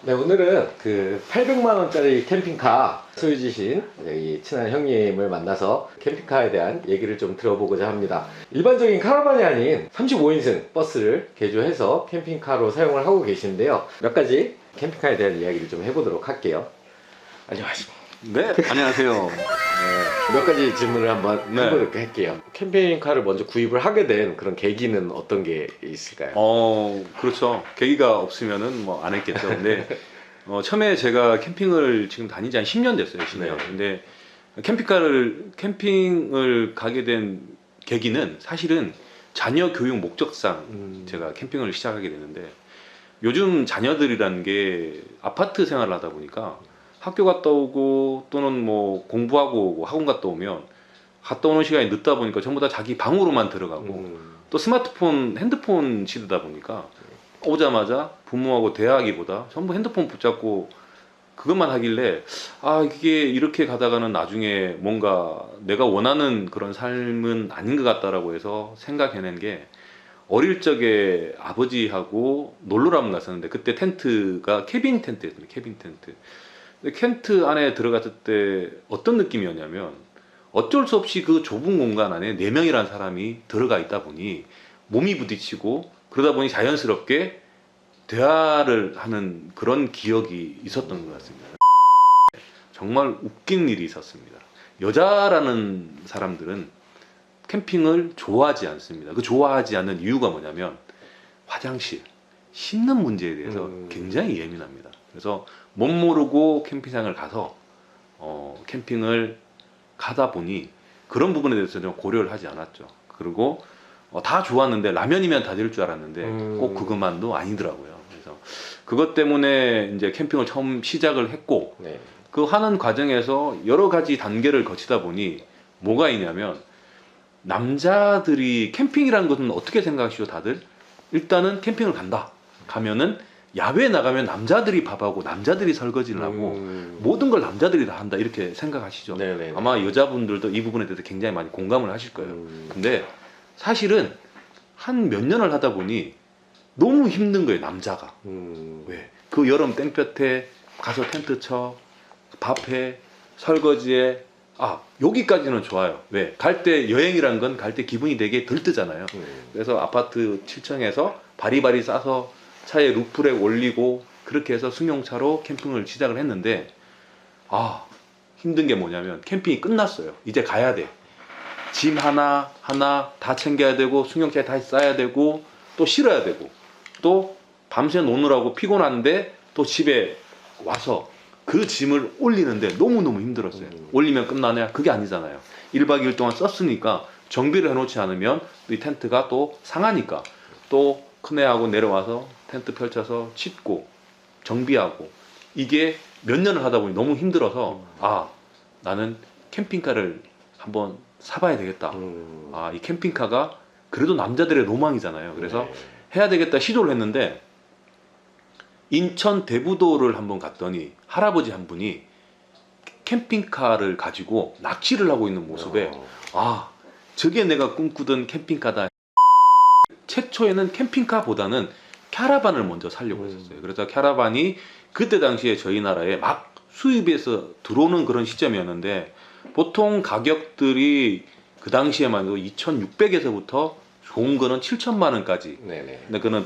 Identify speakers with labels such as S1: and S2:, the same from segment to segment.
S1: 네, 오늘은 그 800만 원짜리 캠핑카 소유주신 이 친한 형님을 만나서 캠핑카에 대한 얘기를 좀 들어보고자 합니다. 일반적인 카라반이 아닌 35인승 버스를 개조해서 캠핑카로 사용을 하고 계시는데요. 몇 가지 캠핑카에 대한 이야기를 좀 해보도록 할게요. 안녕하십니까.
S2: 네, 안녕하세요.
S1: 몇 가지 질문을 한번 해보도록 할게요. 캠핑카를 먼저 구입을 하게 된 그런 계기는 어떤 게 있을까요?
S2: 그렇죠. 계기가 없으면은 뭐 안 했겠죠. 근데 처음에 제가 캠핑을 지금 다니지 한 10년 됐어요, 10년.
S1: 네.
S2: 근데 캠핑을 가게 된 계기는 사실은 자녀 교육 목적상 제가 캠핑을 시작하게 되는데, 요즘 자녀들이라는 게 아파트 생활을 하다 보니까 학교 갔다 오고 또는 뭐 공부하고 오고 학원 갔다 오면 갔다 오는 시간이 늦다 보니까 전부 다 자기 방으로만 들어가고 또 스마트폰, 핸드폰 시대다 보니까 오자마자 부모하고 대화하기보다 전부 핸드폰 붙잡고 그것만 하길래, 이게 이렇게 가다가는 나중에 뭔가 내가 원하는 그런 삶은 아닌 것 같다라고 해서 생각해낸 게, 어릴 적에 아버지하고 놀러를 한번 갔었는데 그때 텐트가 캐빈 텐트였습니다. 캐빈 텐트. 근데 텐트 안에 들어갔을 때 어떤 느낌이었냐면, 어쩔 수 없이 그 좁은 공간 안에 4명이라는 사람이 들어가 있다 보니 몸이 부딪히고, 그러다 보니 자연스럽게 대화를 하는 그런 기억이 있었던 것 같습니다. 정말 웃긴 일이 있었습니다. 여자라는 사람들은 캠핑을 좋아하지 않습니다. 그 좋아하지 않는 이유가 뭐냐면, 화장실, 씻는 문제에 대해서 굉장히 예민합니다. 그래서 못 모르고 캠핑장을 가서 캠핑을 가다 보니 그런 부분에 대해서 좀 고려를 하지 않았죠. 그리고 다 좋았는데, 라면이면 다 될 줄 알았는데 꼭 그것만도 아니더라고요. 그래서 그것 때문에 이제 캠핑을 처음 시작을 했고,
S1: 네.
S2: 그 하는 과정에서 여러 가지 단계를 거치다 보니 뭐가 있냐면, 남자들이 캠핑이라는 것은 어떻게 생각하시죠, 다들? 일단은 캠핑을 간다. 가면은 야외에 나가면 남자들이 밥하고 남자들이 설거지를 하고 모든 걸 남자들이 다 한다, 이렇게 생각하시죠.
S1: 네네.
S2: 아마 여자분들도 이 부분에 대해서 굉장히 많이 공감을 하실 거예요. 근데 사실은 한 몇 년을 하다 보니 너무 힘든 거예요, 남자가. 왜? 그 여름 땡볕에 가서 텐트 쳐, 밥해, 설거지해. 여기까지는 좋아요. 왜? 갈 때, 여행이란 건 갈 때 기분이 되게 들뜨잖아요. 그래서 아파트 7층에서 바리바리 싸서 차에 루프렉 올리고 그렇게 해서 승용차로 캠핑을 시작을 했는데, 힘든 게 뭐냐면, 캠핑이 끝났어요. 이제 가야 돼. 짐 하나 다 챙겨야 되고, 승용차에 다시 싸야 되고, 또 실어야 되고, 또 밤새 노느라고 피곤한데 또 집에 와서 그 짐을 올리는데 너무너무 힘들었어요. 올리면 끝나냐? 그게 아니잖아요. 1박 2일 동안 썼으니까 정비를 해놓지 않으면 이 텐트가 또 상하니까, 또 큰애하고 내려와서 텐트 펼쳐서 칩고 정비하고, 이게 몇 년을 하다 보니 너무 힘들어서 나는 캠핑카를 한번 사봐야 되겠다. 이 캠핑카가 그래도 남자들의 로망이잖아요. 그래서 해야 되겠다 시도를 했는데, 인천 대부도를 한번 갔더니 할아버지 한 분이 캠핑카를 가지고 낚시를 하고 있는 모습에 저게 내가 꿈꾸던 캠핑카다. 최초에는 캠핑카보다는 캐러반을 먼저 사려고 했었어요. 그래서 캐러반이 그때 당시에 저희 나라에 막 수입해서 들어오는 그런 시점이었는데, 보통 가격들이 그 당시에만 해도 2,600에서부터 좋은 거는 7천만 원까지. 근데 그거는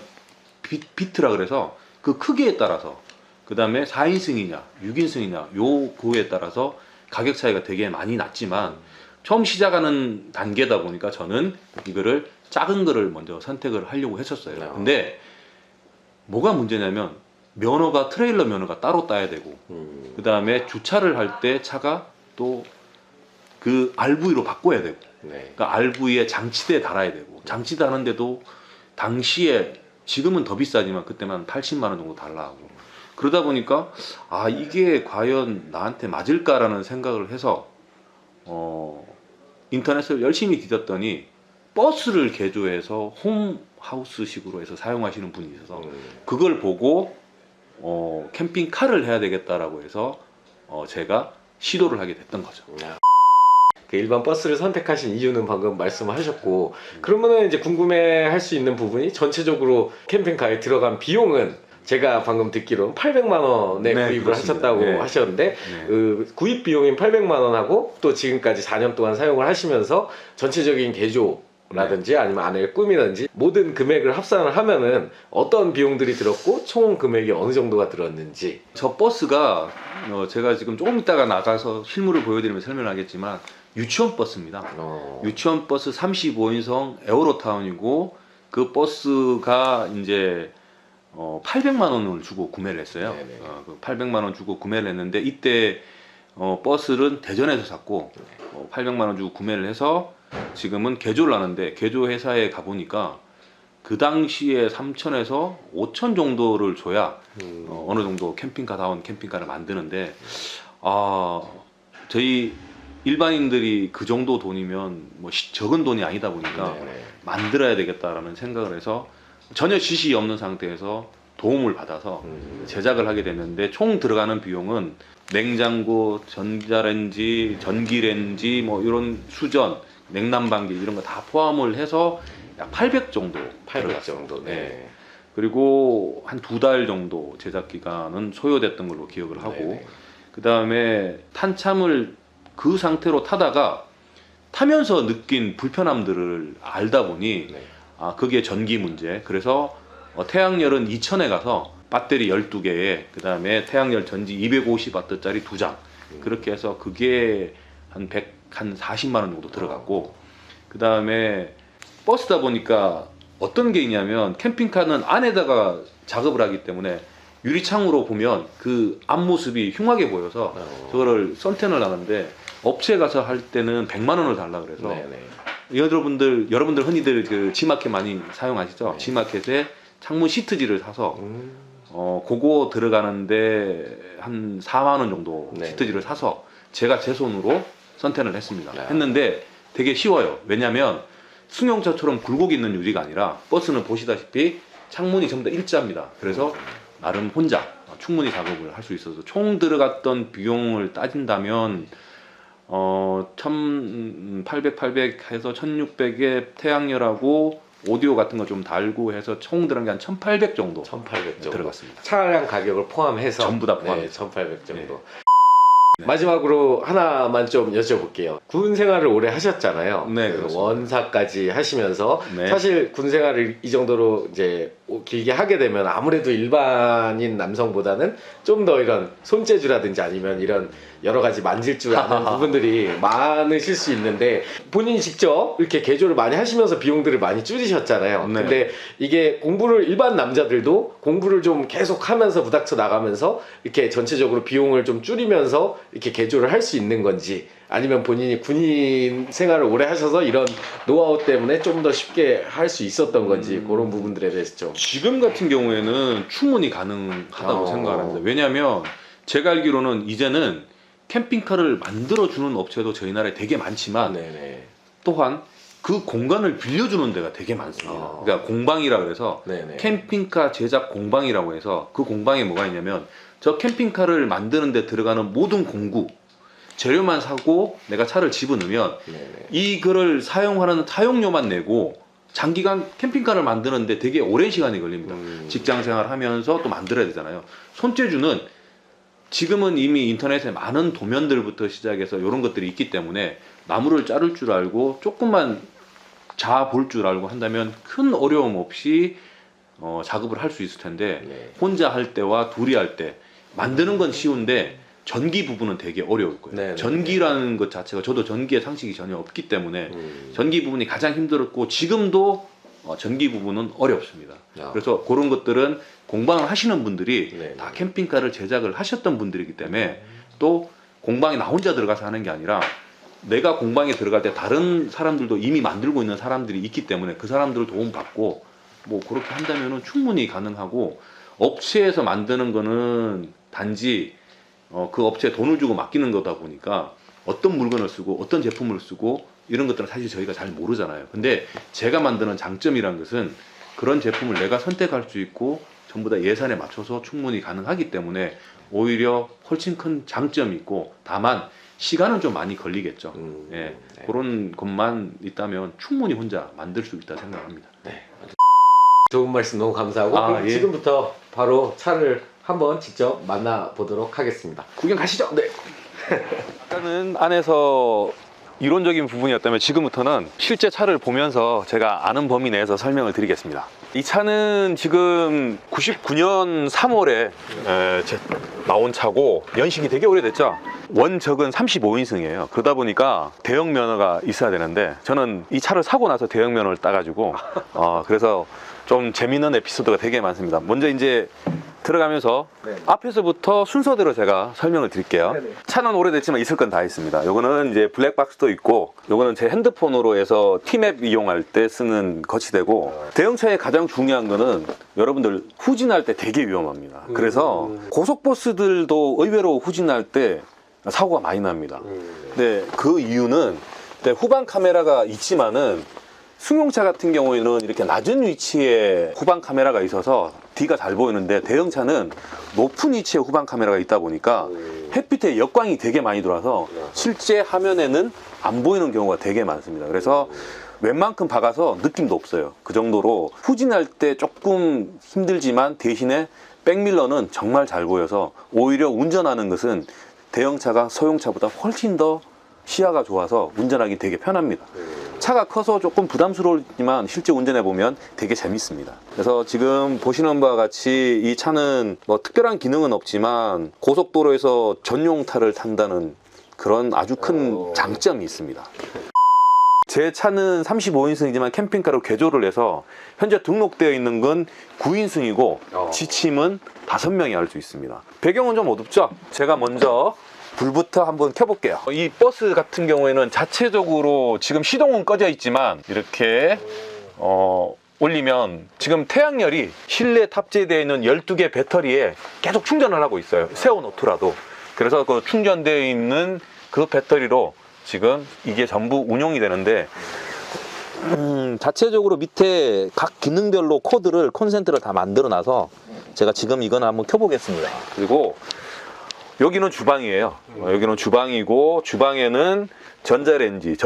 S2: 비트라 그래서 그 크기에 따라서, 그 다음에 4인승이냐 6인승이냐 그거에 따라서 가격 차이가 되게 많이 났지만, 처음 시작하는 단계다 보니까 저는 이거를 작은 거를 먼저 선택을 하려고 했었어요. 근데 뭐가 문제냐면, 트레일러 면허가 따로 따야 되고, 그 다음에 주차를 할 때 차가 또 그 RV로 바꿔야 되고, 그러니까 RV에 장치대에 달아야 되고, 장치대 하는데도 당시에, 지금은 더 비싸지만 그때만 80만 원 정도 달라 하고, 그러다 보니까 이게 과연 나한테 맞을까라는 생각을 해서 인터넷을 열심히 뒤졌더니, 버스를 개조해서 홈하우스식으로 해서 사용하시는 분이 있어서 그걸 보고 캠핑카를 해야 되겠다라고 해서 제가 시도를 하게 됐던 거죠.
S1: 일반 버스를 선택하신 이유는 방금 말씀하셨고, 그러면은 이제 궁금해 할 수 있는 부분이, 전체적으로 캠핑카에 들어간 비용은 제가 방금 듣기로는 800만 원에
S2: 네,
S1: 구입을
S2: 그렇습니다.
S1: 하셨다고
S2: 네.
S1: 하셨는데
S2: 네.
S1: 그 구입 비용인 800만 원하고 또 지금까지 4년 동안 사용을 하시면서 전체적인 개조라든지 아니면 안을 꾸미든지 모든 금액을 합산을 하면은 어떤 비용들이 들었고 총 금액이 어느 정도가 들었는지.
S2: 저 버스가 제가 지금 조금 있다가 나가서 실물을 보여드리면 설명하겠지만 유치원 버스입니다. 유치원 버스 35인승 에어로타운이고 그 버스가 이제 800만 원을 주고 구매를 했어요. 그 800만 원 주고 구매를 했는데 이때 버스는 대전에서 샀고 800만 원 주고 구매를 해서 지금은 개조를 하는데 개조 회사에 가보니까 그 당시에 3천에서 5천 정도를 줘야 어느 정도 캠핑카다운 캠핑카를 만드는데 저희 일반인들이 그 정도 돈이면 뭐 적은 돈이 아니다 보니까 만들어야 되겠다라는 생각을 해서 전혀 지식이 없는 상태에서 도움을 받아서 제작을 하게 됐는데 총 들어가는 비용은 냉장고, 전자레인지, 전기레인지 뭐 이런 수전, 냉난방기 이런 거 다 포함을 해서 약 800 정도
S1: 800
S2: 들어갔어요.
S1: 정도.
S2: 네. 그리고 한 2달 정도 제작 기간은 소요됐던 걸로 기억을 하고 그 다음에 탄참을 그 상태로 타다가 타면서 느낀 불편함들을 알다 보니 그게 전기 문제. 그래서 태양열은 2000에 가서 배터리 12개에 그 다음에 태양열 전지 250W짜리 2장 그렇게 해서 그게 한 40만 원 정도 들어갔고 그 다음에 버스다 보니까 어떤 게 있냐면 캠핑카는 안에다가 작업을 하기 때문에 유리창으로 보면 그 앞모습이 흉하게 보여서 저거를 선텐을 하는데 업체에 가서 할 때는 100만 원을 달라 그래서 여러분들 흔히들 그 G마켓 많이 사용하시죠? G마켓에 창문 시트지를 사서 그거 들어가는데 한 4만 원 정도 시트지를 사서 제가 제 손으로 선텐을 했습니다. 했는데 되게 쉬워요. 왜냐면 승용차처럼 굴곡 있는 유리가 아니라 버스는 보시다시피 창문이 전부 다 일자입니다. 그래서 나름 혼자 충분히 작업을 할 수 있어서 총 들어갔던 비용을 따진다면 800 해서 1600에 태양열하고 오디오 같은 거 좀 달고 해서 총 들어간 게 한 1800 정도
S1: 1800 정도
S2: 들어갔습니다.
S1: 차량 가격을 포함해서
S2: 전부 다 포함해서
S1: 1800 정도. 마지막으로 하나만 좀 여쭤볼게요. 군 생활을 오래 하셨잖아요.
S2: 네,
S1: 그
S2: 그렇습니다.
S1: 원사까지 하시면서
S2: 네.
S1: 사실 군 생활을 이 정도로 이제 길게 하게 되면 아무래도 일반인 남성보다는 좀 더 이런 손재주라든지 아니면 이런 여러 가지 만질 줄 아는 부분들이 많으실 수 있는데 본인이 직접 이렇게 개조를 많이 하시면서 비용들을 많이 줄이셨잖아요.
S2: 네.
S1: 근데 이게 공부를 일반 남자들도 공부를 좀 계속 하면서 부닥쳐 나가면서 이렇게 전체적으로 비용을 좀 줄이면서 이렇게 개조를 할 수 있는 건지 아니면 본인이 군인 생활을 오래 하셔서 이런 노하우 때문에 좀 더 쉽게 할 수 있었던 건지 그런 부분들에 대해서 좀.
S2: 지금 같은 경우에는 충분히 가능하다고 생각합니다. 왜냐하면 제가 알기로는 이제는 캠핑카를 만들어주는 업체도 저희 나라에 되게 많지만 또한 그 공간을 빌려주는 데가 되게 많습니다. 그러니까 공방이라 그래서 캠핑카 제작 공방이라고 해서 그 공방에 뭐가 있냐면 저 캠핑카를 만드는 데 들어가는 모든 공구 재료만 사고 내가 차를 집어넣으면 이거를 사용하는 타용료만 내고 장기간 캠핑카를 만드는데 되게 오랜 시간이 걸립니다. 직장 생활하면서 또 만들어야 되잖아요. 손재주는 지금은 이미 인터넷에 많은 도면들부터 시작해서 이런 것들이 있기 때문에 나무를 자를 줄 알고 조금만 볼 줄 알고 한다면 큰 어려움 없이 작업을 할 수 있을 텐데 혼자 할 때와 둘이 할 때 만드는 건 쉬운데 전기 부분은 되게 어려울 거예요. 전기라는 것 자체가 저도 전기에 상식이 전혀 없기 때문에 전기 부분이 가장 힘들었고 지금도 전기 부분은 어렵습니다. 그래서 그런 것들은 공방을 하시는 분들이 다 캠핑카를 제작을 하셨던 분들이기 때문에 또 공방에 나 혼자 들어가서 하는 게 아니라 내가 공방에 들어갈 때 다른 사람들도 이미 만들고 있는 사람들이 있기 때문에 그 사람들 도움 받고 뭐 그렇게 한다면은 충분히 가능하고 업체에서 만드는 거는 단지 그 업체에 돈을 주고 맡기는 거다 보니까 어떤 물건을 쓰고 어떤 제품을 쓰고 이런 것들은 사실 저희가 잘 모르잖아요. 근데 제가 만드는 장점이란 것은 그런 제품을 내가 선택할 수 있고 전부 다 예산에 맞춰서 충분히 가능하기 때문에 오히려 훨씬 큰 장점이 있고 다만 시간은 좀 많이 걸리겠죠. 그런 것만 있다면 충분히 혼자 만들 수 있다 생각합니다.
S1: 좋은 말씀 너무 감사하고 그럼
S2: 예.
S1: 지금부터 바로 차를 한번 직접 만나보도록 하겠습니다.
S2: 구경 가시죠. 네. 아까는 안에서 이론적인 부분이었다면 지금부터는 실제 차를 보면서 제가 아는 범위 내에서 설명을 드리겠습니다. 이 차는 지금 99년 3월에 나온 차고 연식이 되게 오래됐죠. 원적은 35인승이에요. 그러다 보니까 대형 면허가 있어야 되는데 저는 이 차를 사고 나서 대형 면허를 따가지고 그래서 좀 재밌는 에피소드가 되게 많습니다. 먼저 이제 들어가면서 앞에서부터 순서대로 제가 설명을 드릴게요. 차는 오래됐지만 있을 건 다 있습니다. 요거는 이제 블랙박스도 있고, 요거는 제 핸드폰으로 해서 티맵 이용할 때 쓰는 거치대고, 대형차의 가장 중요한 거는 여러분들 후진할 때 되게 위험합니다. 그래서 고속버스들도 의외로 후진할 때 사고가 많이 납니다. 근데 그 이유는 후방 카메라가 있지만은 승용차 같은 경우에는 이렇게 낮은 위치에 후방 카메라가 있어서 뒤가 잘 보이는데, 대형차는 높은 위치에 후방 카메라가 있다 보니까 햇빛에 역광이 되게 많이 들어와서 실제 화면에는 안 보이는 경우가 되게 많습니다. 그래서 웬만큼 박아서 느낌도 없어요. 그 정도로 후진할 때 조금 힘들지만 대신에 백밀러는 정말 잘 보여서 오히려 운전하는 것은 대형차가 소형차보다 훨씬 더 시야가 좋아서 운전하기 되게 편합니다. 차가 커서 조금 부담스러울지만 실제 운전해보면 되게 재밌습니다. 그래서 지금 보시는 바와 같이 이 차는 뭐 특별한 기능은 없지만 고속도로에서 전용타를 탄다는 그런 아주 큰 장점이 있습니다. 제 차는 35인승이지만 캠핑카로 개조를 해서 현재 등록되어 있는 건 9인승이고 지침은 5명이 할 수 있습니다. 배경은 좀 어둡죠? 제가 먼저 불부터 한번 켜볼게요. 이 버스 같은 경우에는 자체적으로 지금 시동은 꺼져 있지만 이렇게 올리면 지금 태양열이 실내 탑재되어 있는 12개 배터리에 계속 충전을 하고 있어요. 세워놓더라도. 그래서 그 충전되어 있는 그 배터리로 지금 이게 전부 운용이 되는데, 자체적으로 밑에 각 기능별로 코드를, 콘센트를 다 만들어 놔서 제가 지금 이거는 한번 켜보겠습니다. 그리고 여기는 주방이에요. 여기는 주방이고, 주방에는 전기레인지죠.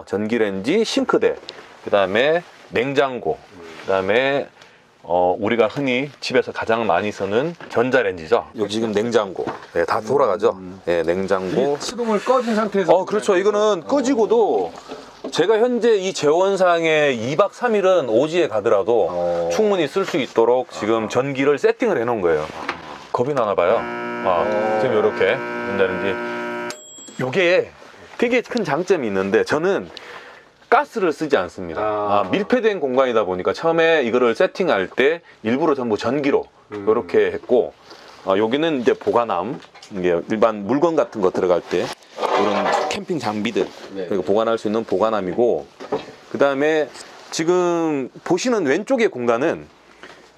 S2: 전기레인지, 싱크대, 그 다음에 냉장고, 그 다음에 우리가 흔히 집에서 가장 많이 쓰는 전자레인지죠. 여기 지금 냉장고, 네, 다 돌아가죠. 네, 냉장고.
S1: 시동을 꺼진 상태에서
S2: 그렇죠. 이거는 꺼지고도 제가 현재 이 재원상에 2박 3일은 오지에 가더라도 충분히 쓸 수 있도록 지금 전기를 세팅을 해 놓은 거예요. 겁이 나나 봐요. 지금 이렇게 전자레인지. 요게 되게 큰 장점이 있는데, 저는 가스를 쓰지 않습니다. 밀폐된 공간이다 보니까 처음에 이거를 세팅할 때 일부러 전부 전기로 이렇게 했고, 여기는 이제 보관함, 이게 일반 물건 같은 거 들어갈 때 이런 캠핑 장비들 보관할 수 있는 보관함이고, 그 다음에 지금 보시는 왼쪽의 공간은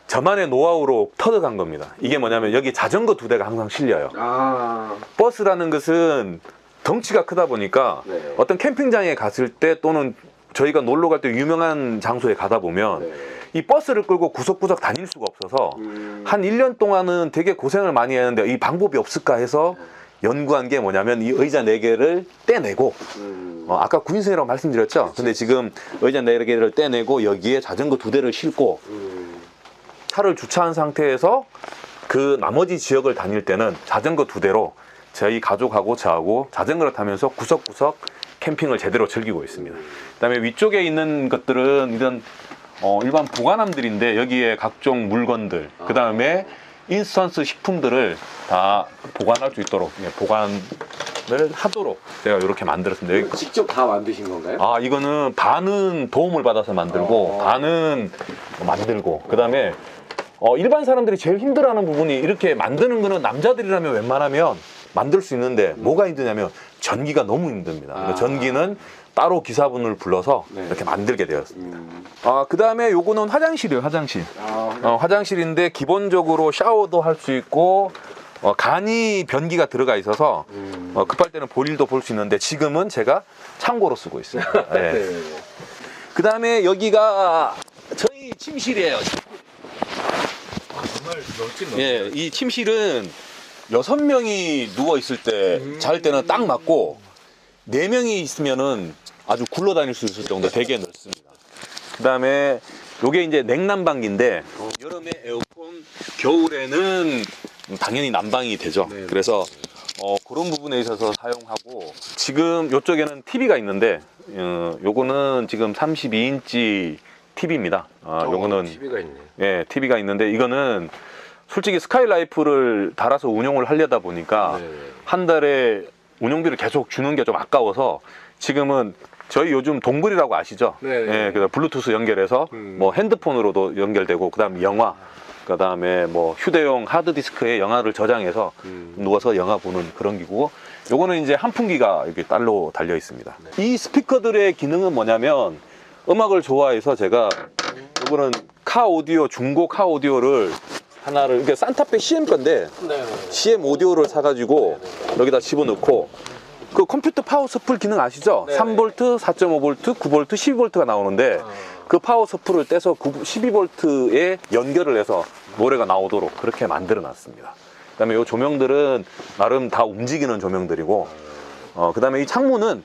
S2: 저만의 노하우로 터득한 겁니다. 이게 뭐냐면 여기 자전거 2대가 항상 실려요. 버스라는 것은 덩치가 크다 보니까 어떤 캠핑장에 갔을 때 또는 저희가 놀러 갈 때 유명한 장소에 가다 보면 이 버스를 끌고 구석구석 다닐 수가 없어서 한 1년 동안은 되게 고생을 많이 했는데 이 방법이 없을까 해서 연구한 게 뭐냐면 이 의자 4개를 떼내고, 아까 9인승이라고 말씀드렸죠. 근데 지금 의자 4개를 떼내고 여기에 자전거 2대를 싣고 차를 주차한 상태에서 그 나머지 지역을 다닐 때는 자전거 2대로 저희 가족하고 저하고 자전거를 타면서 구석구석 캠핑을 제대로 즐기고 있습니다. 그 다음에 위쪽에 있는 것들은 이런 일반 보관함들인데, 여기에 각종 물건들, 그 다음에 인스턴스 식품들을 다 보관할 수 있도록 보관을 하도록 제가 이렇게 만들었습니다.
S1: 직접 다 만드신 건가요?
S2: 이거는 반은 도움을 받아서 만들고 반은 만들고, 그 다음에 일반 사람들이 제일 힘들어하는 부분이, 이렇게 만드는 거는 남자들이라면 웬만하면 만들 수 있는데 뭐가 힘드냐면 전기가 너무 힘듭니다. 그러니까 전기는 따로 기사분을 불러서 이렇게 만들게 되었습니다. 그 다음에 요거는 화장실이에요. 화장실. 화장실인데 기본적으로 샤워도 할 수 있고, 간이 변기가 들어가 있어서 급할 때는 볼일도 볼 수 있는데, 지금은 제가 창고로 쓰고 있습니다. 네. 그 다음에 여기가 저희 침실이에요.
S1: 정말 넓진
S2: 예, 이 침실은 6명이 누워 있을 때 잘 때는 딱 맞고, 4명이 있으면은 아주 굴러다닐 수 있을 정도 되게 넓습니다. 그 다음에 요게 이제 냉난방기인데 여름에 에어컨, 겨울에는 당연히 난방이 되죠.
S1: 네.
S2: 그래서 그런 부분에 있어서 사용하고, 지금 요쪽에는 TV가 있는데 요거는 지금 32인치 TV입니다. 요거는
S1: TV가 있네.
S2: 예, TV가 있는데 이거는 솔직히 스카이라이프를 달아서 운용을 하려다 보니까
S1: 네.
S2: 한 달에 운용비를 계속 주는 게 좀 아까워서 지금은 저희 요즘 동글이라고 아시죠?
S1: 네.
S2: 예, 그래서 블루투스 연결해서 뭐 핸드폰으로도 연결되고, 그다음 영화, 그다음에 뭐 휴대용 하드디스크에 영화를 저장해서 누워서 영화 보는 그런 기구고, 요거는 이제 한풍기가 이렇게 딸로 달려 있습니다. 이 스피커들의 기능은 뭐냐면, 음악을 좋아해서 제가 요거는 카 오디오, 중고 카 오디오를 하나를, 이게 산타페 CM 건데 CM 오디오를 사가지고 여기다 집어넣고, 그 컴퓨터 파워 서플 기능 아시죠? 3V, 4.5V, 9V, 12V가 나오는데 그 파워 서플을 떼서 12V에 연결을 해서 노래가 나오도록 그렇게 만들어 놨습니다. 그 다음에 이 조명들은 나름 다 움직이는 조명들이고, 그 다음에 이 창문은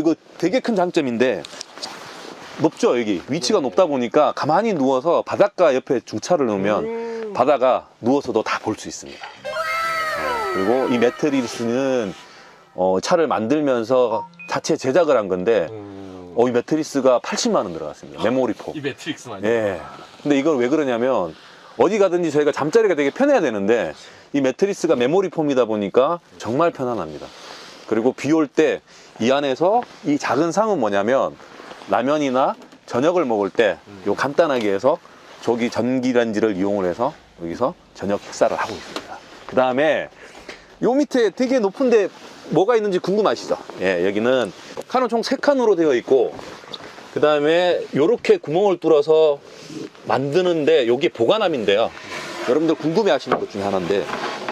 S2: 이거 되게 큰 장점인데, 높죠. 여기 위치가 높다 보니까 가만히 누워서 바닷가 옆에 주차를 놓으면 바다가 누워서도 다 볼 수 있습니다. 그리고 이 매트리스는 차를 만들면서 자체 제작을 한 건데 이 매트리스가 80만 원 들어갔습니다. 메모리 폼.
S1: 이 매트릭스만요?
S2: 예. 근데 이걸 왜 그러냐면, 어디 가든지 저희가 잠자리가 되게 편해야 되는데 이 매트리스가 메모리 폼이다 보니까 정말 편안합니다. 그리고 비 올 때 이 안에서 이 작은 상은 뭐냐면, 라면이나 저녁을 먹을 때 요 간단하게 해서 저기 전기레인지를 이용을 해서 여기서 저녁 식사를 하고 있습니다. 그 다음에 요 밑에 되게 높은데 뭐가 있는지 궁금하시죠? 예, 여기는 칸은 총 3칸으로 되어 있고, 그 다음에 요렇게 구멍을 뚫어서 만드는데 요게 보관함인데요. 여러분들 궁금해 하시는 것 중에 하나인데,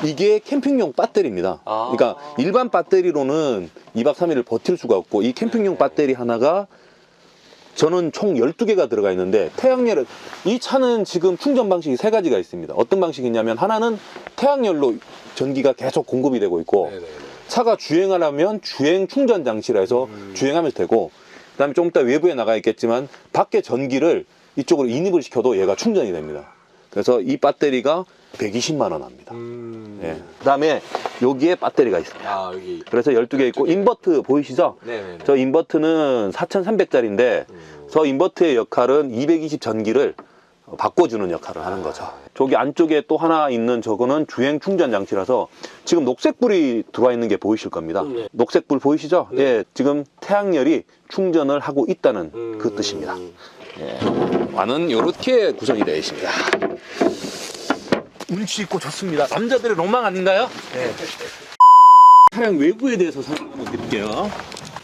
S2: 이게 캠핑용 배터리입니다. 그러니까 일반 배터리로는 2박 3일을 버틸 수가 없고, 이 캠핑용 배터리 하나가 저는 총 12개가 들어가 있는데, 태양열을, 이 차는 지금 충전 방식이 3가지가 있습니다. 어떤 방식이냐면, 하나는 태양열로 전기가 계속 공급이 되고 있고, 차가 주행하려면 주행 충전 장치라 해서 주행하면 되고, 그 다음에 좀 이따 외부에 나가 있겠지만 밖에 전기를 이쪽으로 인입을 시켜도 얘가 충전이 됩니다. 그래서 이 배터리가 120만 원 합니다. 예. 그 다음에 여기에 배터리가 있습니다.
S1: 여기.
S2: 그래서 12개 있고, 인버트 보이시죠?
S1: 네네네.
S2: 저 인버트는 4,300짜리인데 저 인버트의 역할은 220 전기를 바꿔주는 역할을 하는 거죠. 저기 안쪽에 또 하나 있는 저거는 주행 충전 장치라서, 지금 녹색불이 들어와 있는 게 보이실 겁니다. 녹색불 보이시죠? 예, 지금 태양열이 충전을 하고 있다는 그 뜻입니다. 예. 안은 이렇게 구성이 되어 있습니다. 운치 있고 좋습니다. 남자들의 로망 아닌가요? 네. 차량 외부에 대해서 설명 한번 드릴게요.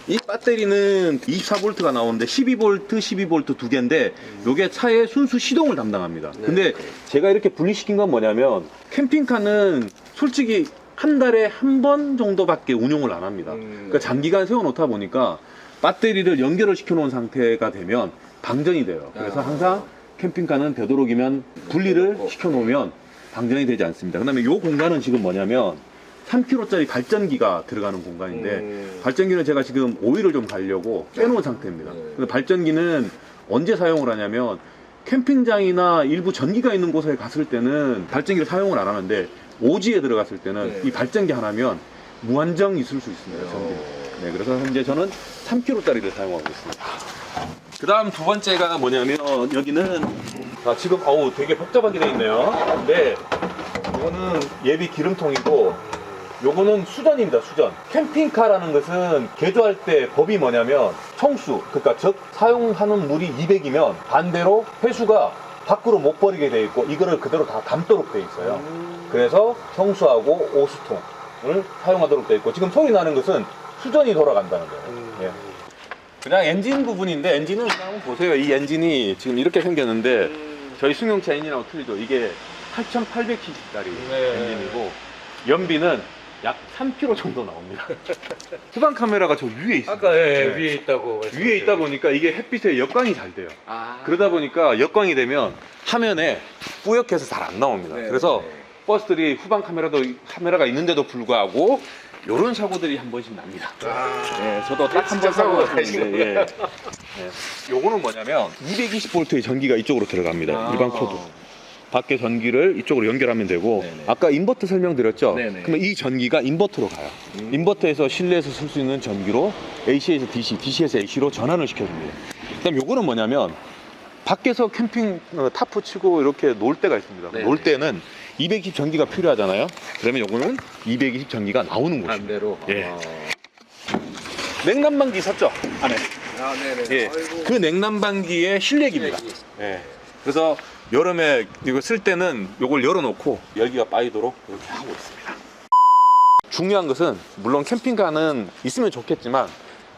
S2: 이 배터리는 24V가 나오는데 12V, 12V 두 개인데 이게 차의 순수 시동을 담당합니다. 근데 제가 이렇게 분리시킨 건 뭐냐면, 캠핑카는 솔직히 한 달에 한 번 정도밖에 운용을 안 합니다. 그러니까 장기간 세워놓다 보니까 배터리를 연결을 시켜놓은 상태가 되면 방전이 돼요. 그래서 항상 캠핑카는 되도록이면 분리를 시켜놓으면 방전이 되지 않습니다. 그 다음에 이 공간은 지금 뭐냐면 3kg짜리 발전기가 들어가는 공간인데, 발전기는 제가 지금 오일을 좀 가려고 빼놓은 상태입니다. 근데 발전기는 언제 사용을 하냐면, 캠핑장이나 일부 전기가 있는 곳에 갔을 때는 발전기를 사용을 안 하는데, 오지에 들어갔을 때는 이 발전기 하나면 무한정 있을 수 있습니다. 전기는. 네, 그래서 현재 저는 3kg짜리를 사용하고 있습니다. 그 다음 두 번째가 뭐냐면, 여기는 지금 되게 복잡하게 되어 있네요. 근데 이거는 예비 기름통이고, 요거는 수전입니다. 수전. 캠핑카라는 것은 개조할 때 법이 뭐냐면, 청수, 그러니까 즉 사용하는 물이 200이면 반대로 회수가 밖으로 못 버리게 돼 있고, 이거를 그대로 다 담도록 돼 있어요. 그래서 청수하고 오수통을 사용하도록 돼 있고, 지금 소리 나는 것은 수전이 돌아간다는 거예요. 예. 그냥 엔진 부분인데, 엔진은 그냥 한번 보세요. 이 엔진이 지금 이렇게 생겼는데 저희 승용차 엔진하고 틀리죠. 이게 8,800cc짜리 엔진이고, 연비는 약 3km 정도 나옵니다. 후방 카메라가 저 위에 있습니다.
S1: 아까 위에 있다고.
S2: 위에 있다 보니까 이게 햇빛에 역광이 잘 돼요. 그러다 보니까 역광이 되면 화면에 뿌옇게 해서 잘 안 나옵니다. 그래서 버스들이 후방 카메라가 있는데도 불구하고 이런 사고들이 한 번씩 납니다.
S1: 아,
S2: 예, 저도 딱 한
S1: 진짜
S2: 번 사고가
S1: 사고가
S2: 있는데, 예. 예. 요거는 뭐냐면 220V의 전기가 이쪽으로 들어갑니다.
S1: 아.
S2: 일반 코드. 밖에 전기를 이쪽으로 연결하면 되고,
S1: 네네.
S2: 아까 인버터 설명드렸죠?
S1: 네네.
S2: 그러면 이 전기가 인버터로 가요. 인버터에서 실내에서 쓸 수 있는 전기로 AC에서 DC, DC에서 AC로 전환을 시켜줍니다. 그다음 요거는 뭐냐면 밖에서 캠핑 타프 치고 이렇게 놀 때가 있습니다.
S1: 네네.
S2: 놀 때는 220 전기가 필요하잖아요. 그러면 요거는 220 전기가 나오는 곳입니다.
S1: 반대로.
S2: 예.
S1: 아.
S2: 냉난방기 샀죠? 안에.
S1: 아, 네네.
S2: 예.
S1: 아이고.
S2: 그 냉난방기의 실내기입니다. 예. 그래서 여름에 이거 쓸 때는 이걸 열어놓고 열기가 빠지도록 이렇게 하고 있습니다. 중요한 것은 물론 캠핑카는 있으면 좋겠지만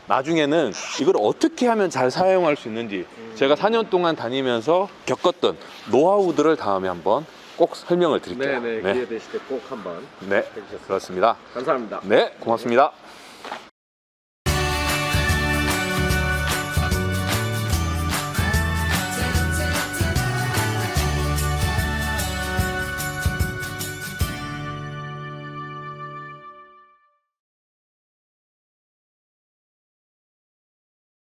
S2: 나중에는 이걸 어떻게 하면 잘 사용할 수 있는지 제가 4년 동안 다니면서 겪었던 노하우들을 다음에 한번 꼭 설명을 드릴게요.
S1: 네네. 기회 되실 때 꼭 한번
S2: 네,
S1: 해주셨습니다.
S2: 그렇습니다.
S1: 감사합니다.
S2: 네, 고맙습니다.